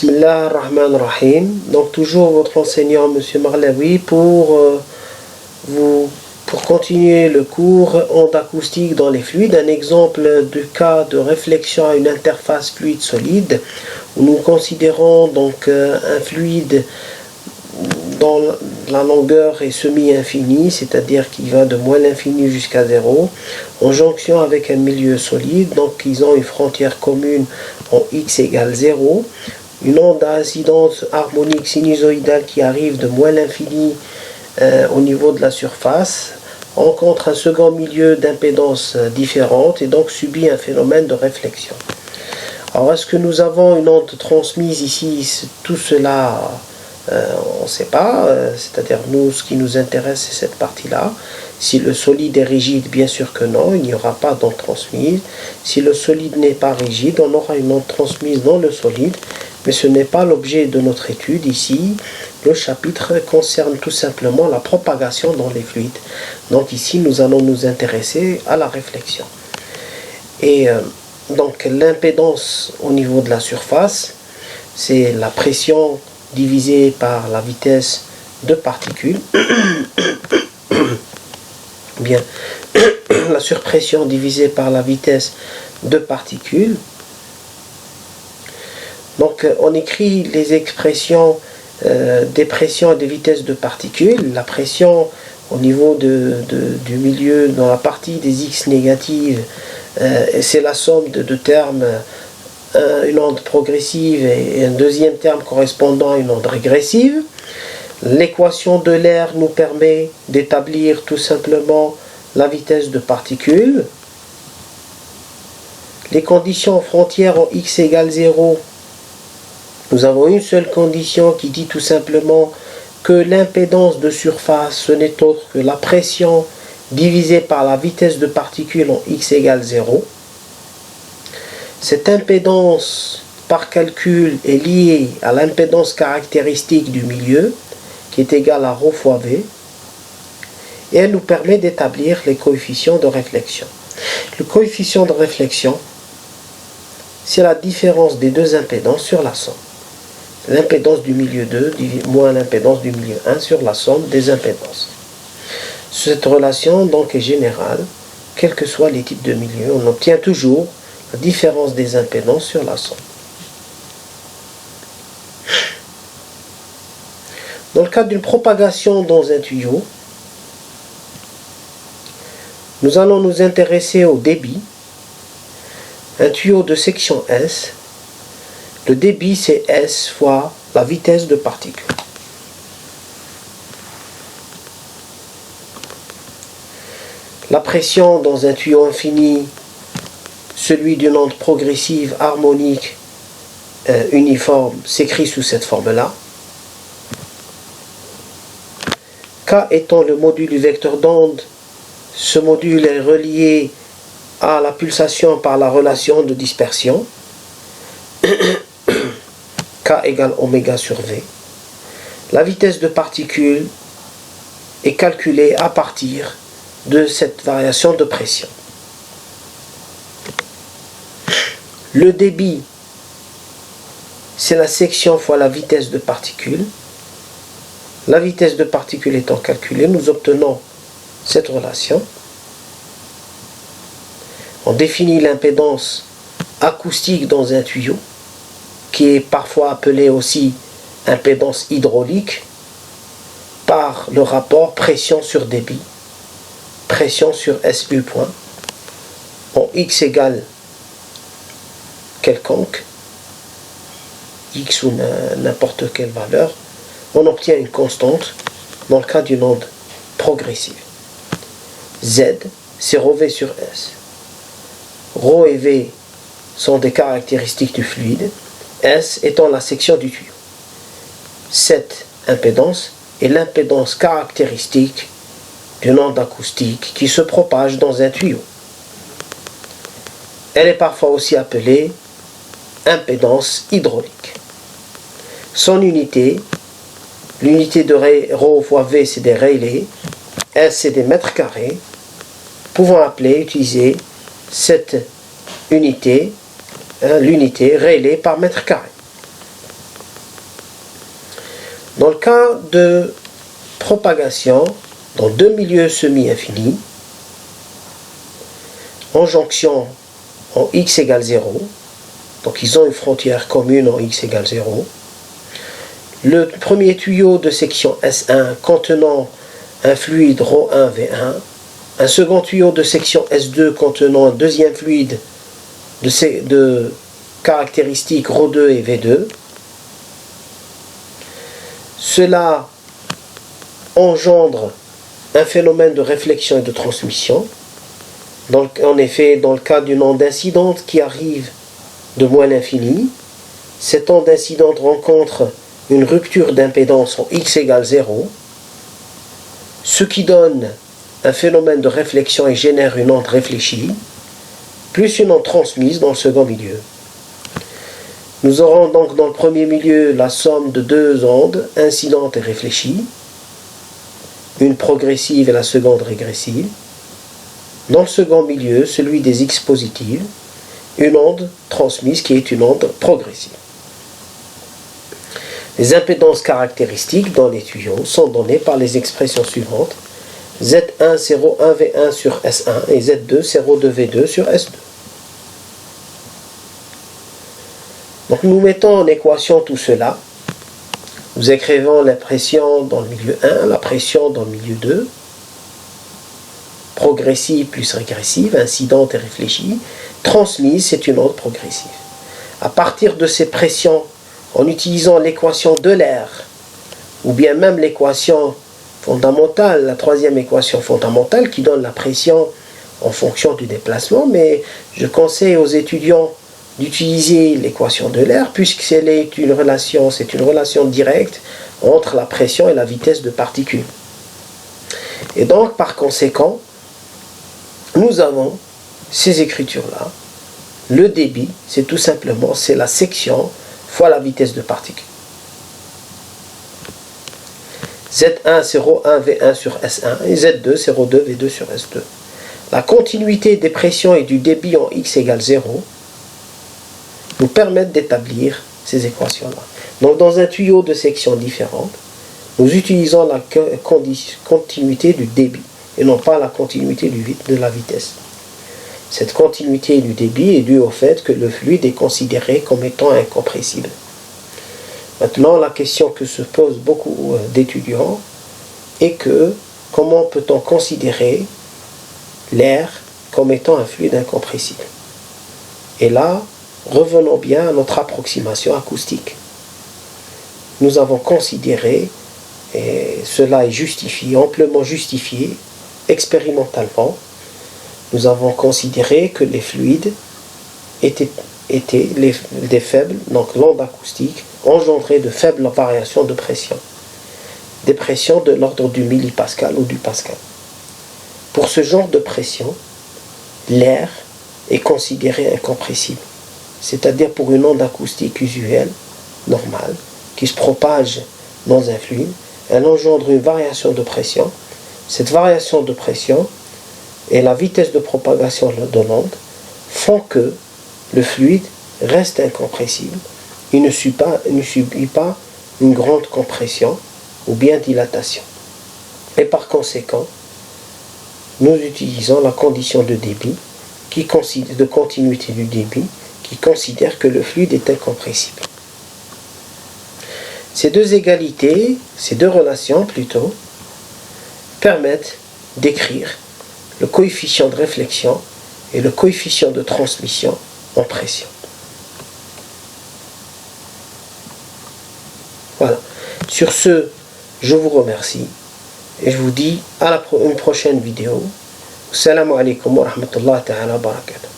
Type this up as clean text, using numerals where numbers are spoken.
Bismillah ar-Rahman ar-Rahim. Donc toujours votre enseignant Monsieur Marlaoui pour continuer le cours onde acoustique dans les fluides. Un exemple de cas de réflexion à une interface fluide solide où nous considérons donc un fluide dont la longueur est semi-infinie, c'est-à-dire qu'il va de moins l'infini jusqu'à 0, en jonction avec un milieu solide. Donc ils ont une frontière commune en x égale 0. Une onde à incidence harmonique sinusoïdale qui arrive de moins l'infini au niveau de la surface rencontre un second milieu d'impédance différente et donc subit un phénomène de réflexion. Alors est-ce que nous avons une onde transmise ici? Tout cela on ne sait pas, c'est-à-dire nous, ce qui nous intéresse c'est cette partie-là. Si le solide est rigide, bien sûr que non, il n'y aura pas d'onde transmise. Si le solide n'est pas rigide, on aura une onde transmise dans le solide, mais ce n'est pas l'objet de notre étude ici. Le chapitre concerne tout simplement la propagation dans les fluides. Donc ici, nous allons nous intéresser à la réflexion. Et donc l'impédance au niveau de la surface, c'est la pression divisée par la vitesse de particules. Bien, la surpression divisée par la vitesse de particules. Donc on écrit les expressions des pressions et des vitesses de particules. La pression au niveau du milieu dans la partie des x négatives, c'est la somme de deux termes, une onde progressive et un deuxième terme correspondant à une onde régressive. L'équation de l'air nous permet d'établir tout simplement la vitesse de particules. Les conditions frontières en x égale 0, nous avons une seule condition qui dit tout simplement que l'impédance de surface, ce n'est autre que la pression divisée par la vitesse de particules en x égale 0. Cette impédance par calcul est liée à l'impédance caractéristique du milieu, qui est égale à ρ fois V, et elle nous permet d'établir les coefficients de réflexion. Le coefficient de réflexion, c'est la différence des deux impédances sur la somme. L'impédance du milieu 2 moins l'impédance du milieu 1 sur la somme des impédances. Cette relation donc est générale, quels que soient les types de milieux. On obtient toujours la différence des impédances sur la somme. Dans le cas d'une propagation dans un tuyau, nous allons nous intéresser au débit. Un tuyau de section S, le débit c'est S fois la vitesse de particules. La pression dans un tuyau infini, celui d'une onde progressive harmonique uniforme, s'écrit sous cette forme-là. K étant le module du vecteur d'onde, ce module est relié à la pulsation par la relation de dispersion. K égale oméga sur V. La vitesse de particules est calculée à partir de cette variation de pression. Le débit, c'est la section fois la vitesse de particules. La vitesse de particules étant calculée, nous obtenons cette relation. On définit l'impédance acoustique dans un tuyau, qui est parfois appelée aussi impédance hydraulique, par le rapport pression sur débit, pression sur SU point, en x égale quelconque, x ou n'importe quelle valeur, on obtient une constante dans le cas d'une onde progressive. Z, c'est ρV sur S. Ρ et V sont des caractéristiques du fluide, S étant la section du tuyau. Cette impédance est l'impédance caractéristique d'une onde acoustique qui se propage dans un tuyau. Elle est parfois aussi appelée impédance hydraulique. Son unité, l'unité de ρ fois V, c'est des Rayleigh, S c'est des mètres carrés. Pouvons utiliser cette unité, l'unité Rayleigh par mètre carré. Dans le cas de propagation dans deux milieux semi-infinis, en jonction en x égale 0, donc ils ont une frontière commune en x égale 0, le premier tuyau de section S1 contenant un fluide ρ1 V1, un second tuyau de section S2 contenant un deuxième fluide de caractéristiques ρ2 et V2. Cela engendre un phénomène de réflexion et de transmission. En effet, dans le cas d'une onde incidente qui arrive de moins l'infini, cette onde incidente rencontre une rupture d'impédance en x égale 0, ce qui donne un phénomène de réflexion et génère une onde réfléchie, plus une onde transmise dans le second milieu. Nous aurons donc dans le premier milieu la somme de deux ondes, incidentes et réfléchies, une progressive et la seconde régressive. Dans le second milieu, celui des X positives, une onde transmise qui est une onde progressive. Les impédances caractéristiques dans les tuyaux sont données par les expressions suivantes. Z1 c'est ρ1 V1 sur S1 et Z2 c'est ρ2 V2 sur S2. Donc nous mettons en équation tout cela. Nous écrivons la pression dans le milieu 1, la pression dans le milieu 2, progressive plus régressive, incidente et réfléchie. Transmise, c'est une onde progressive. À partir de ces pressions, en utilisant l'équation de l'air, ou bien même l'équation fondamentale, la troisième équation fondamentale qui donne la pression en fonction du déplacement, mais je conseille aux étudiants d'utiliser l'équation de l'air puisque c'est une relation directe entre la pression et la vitesse de particules. Et donc par conséquent, nous avons ces écritures-là. Le débit, c'est tout simplement, c'est la section fois la vitesse de particule. Z1 c'est ρ1 V1 sur S1 et Z2 c'est ρ2 V2 sur S2. La continuité des pressions et du débit en X égale 0 nous permettent d'établir ces équations-là. Donc dans un tuyau de sections différentes, nous utilisons la continuité du débit et non pas la continuité de la vitesse. Cette continuité du débit est due au fait que le fluide est considéré comme étant incompressible. Maintenant, la question que se posent beaucoup d'étudiants est que comment peut-on considérer l'air comme étant un fluide incompressible? Et là, revenons bien à notre approximation acoustique. Nous avons considéré, et cela est justifié, amplement justifié, expérimentalement, nous avons considéré que les fluides étaient des faibles, donc l'onde acoustique engendrait de faibles variations de pression. Des pressions de l'ordre du millipascal ou du pascal. Pour ce genre de pression, l'air est considéré incompressible. C'est-à-dire pour une onde acoustique usuelle, normale, qui se propage dans un fluide, elle engendre une variation de pression. Cette variation de pression et la vitesse de propagation de l'onde font que le fluide reste incompressible. Il ne subit pas une grande compression ou bien dilatation. Et par conséquent, nous utilisons la condition de débit, de continuité du débit, qui considère que le fluide est incompressible. Ces deux égalités, ces deux relations plutôt, permettent d'écrire le coefficient de réflexion et le coefficient de transmission en pression. Voilà. Sur ce, je vous remercie et je vous dis à une prochaine vidéo. Assalamu alaikum wa rahmatullahi wa barakatuh.